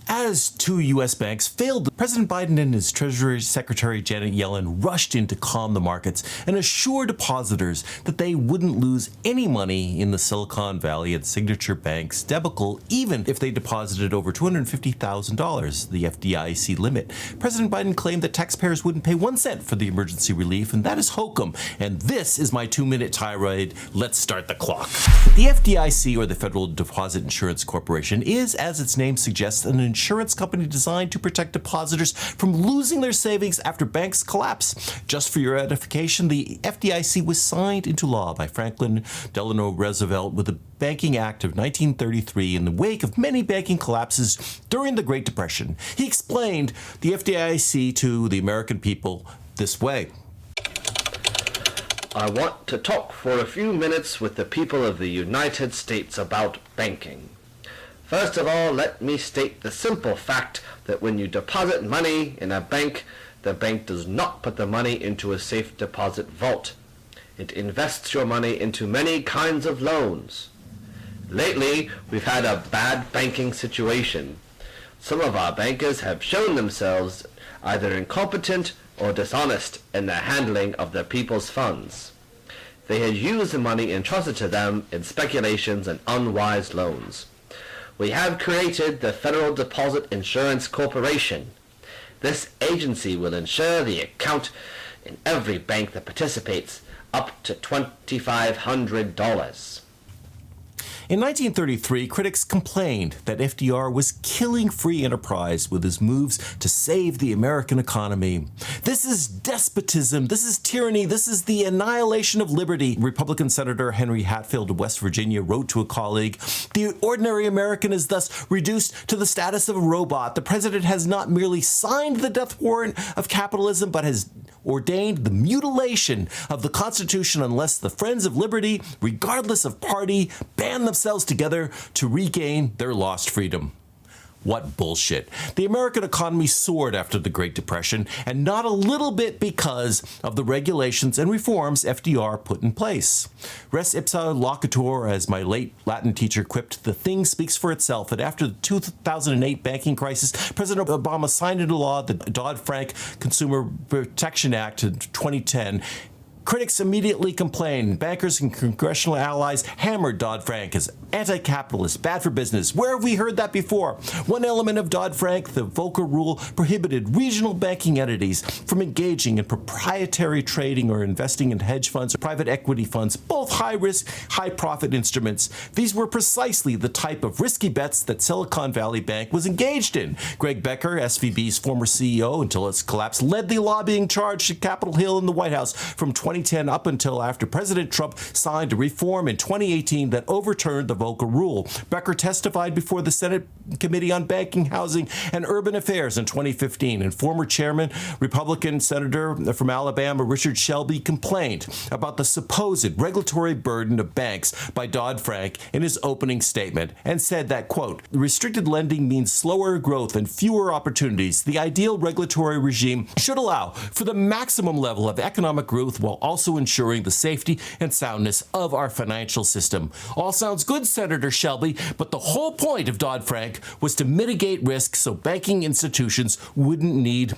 As two U.S. banks failed, President Biden and his Treasury Secretary Janet Yellen rushed in to calm the markets and assure depositors that they wouldn't lose any money in the Silicon Valley and Signature Bank's debacle, even if they deposited over $250,000, the FDIC limit. President Biden claimed that taxpayers wouldn't pay 1 cent for the emergency relief, and that is hokum. And this is my 2-minute tirade. Let's start the clock. The FDIC, or the Federal Deposit Insurance Corporation, is, as its name suggests, an insurance company designed to protect depositors from losing their savings after banks collapse. Just for your edification, the FDIC was signed into law by Franklin Delano Roosevelt with the Banking Act of 1933 in the wake of many banking collapses during the Great Depression. He explained the FDIC to the American people this way. I want to talk for a few minutes with the people of the United States about banking. First of all, let me state the simple fact that when you deposit money in a bank, the bank does not put the money into a safe deposit vault. It invests your money into many kinds of loans. Lately, we've had a bad banking situation. Some of our bankers have shown themselves either incompetent or dishonest in the handling of the people's funds. They had used the money entrusted to them in speculations and unwise loans. We have created the Federal Deposit Insurance Corporation. This agency will insure the account in every bank that participates up to $2,500. In 1933, critics complained that FDR was killing free enterprise with his moves to save the American economy. This is despotism, this is tyranny, this is the annihilation of liberty. Republican Senator Henry Hatfield of West Virginia wrote to a colleague, "The ordinary American is thus reduced to the status of a robot. The president has not merely signed the death warrant of capitalism, but has ordained the mutilation of the Constitution unless the friends of liberty, regardless of party, band themselves together to regain their lost freedom." What bullshit. The American economy soared after the Great Depression, and not a little bit because of the regulations and reforms FDR put in place. Res ipsa loquitur, as my late Latin teacher quipped, the thing speaks for itself. And after the 2008 banking crisis, President Obama signed into law the Dodd-Frank Consumer Protection Act in 2010. Critics immediately complained. Bankers and congressional allies hammered Dodd-Frank as anti-capitalist, bad for business. Where have we heard that before? One element of Dodd-Frank, the Volcker Rule, prohibited regional banking entities from engaging in proprietary trading or investing in hedge funds or private equity funds, both high-risk, high-profit instruments. These were precisely the type of risky bets that Silicon Valley Bank was engaged in. Greg Becker, SVB's former CEO until its collapse, led the lobbying charge at Capitol Hill in the White House from 2010 up until after President Trump signed a reform in 2018 that overturned the Volcker Rule. Becker testified before the Senate Committee on Banking, Housing, and Urban Affairs in 2015, and former chairman, Republican Senator from Alabama, Richard Shelby, complained about the supposed regulatory burden of banks by Dodd-Frank in his opening statement and said that, quote, "Restricted lending means slower growth and fewer opportunities. The ideal regulatory regime should allow for the maximum level of economic growth while also ensuring the safety and soundness of our financial system." All sounds good, Senator Shelby, but the whole point of Dodd-Frank was to mitigate risk so banking institutions wouldn't need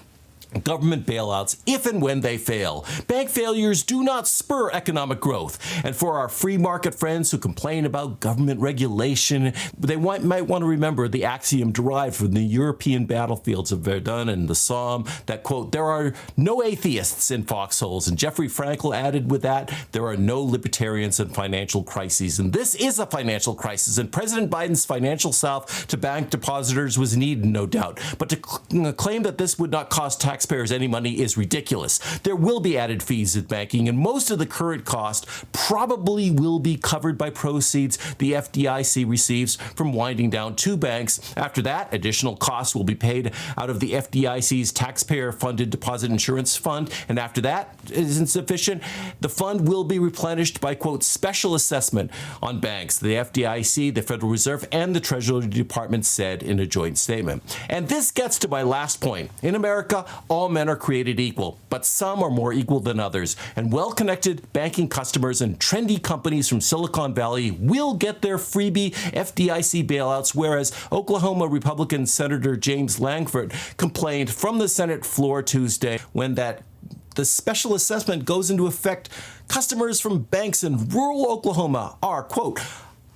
government bailouts if and when they fail. Bank failures do not spur economic growth. And for our free market friends who complain about government regulation, they might want to remember the axiom derived from the European battlefields of Verdun and the Somme that, quote, "There are no atheists in foxholes." And Jeffrey Frankel added with that, "There are no libertarians in financial crises." And this is a financial crisis, and President Biden's financial salve to bank depositors was needed, no doubt. But to claim that this would not cost taxpayers any money is ridiculous. There will be added fees in banking, and most of the current cost probably will be covered by proceeds the FDIC receives from winding down two banks. After that, additional costs will be paid out of the FDIC's taxpayer-funded deposit insurance fund, and after that isn't sufficient, the fund will be replenished by, quote, "special assessment on banks," the FDIC, the Federal Reserve, and the Treasury Department said in a joint statement. And this gets to my last point. In America, All men are created equal, but some are more equal than others, and well-connected banking customers and trendy companies from Silicon Valley will get their freebie FDIC bailouts, whereas Oklahoma Republican Senator James Langford complained from the Senate floor Tuesday when the special assessment goes into effect. Customers from banks in rural Oklahoma are, quote,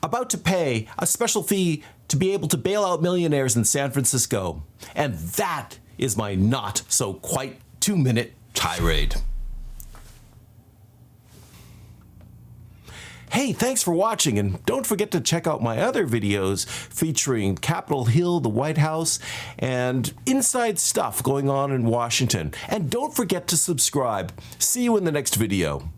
about to pay a special fee to be able to bail out millionaires in San Francisco. And that is my not so quite 2-minute tirade. Hey, thanks for watching, and don't forget to check out my other videos featuring Capitol Hill, the White House, and inside stuff going on in Washington. And don't forget to subscribe. See you in the next video.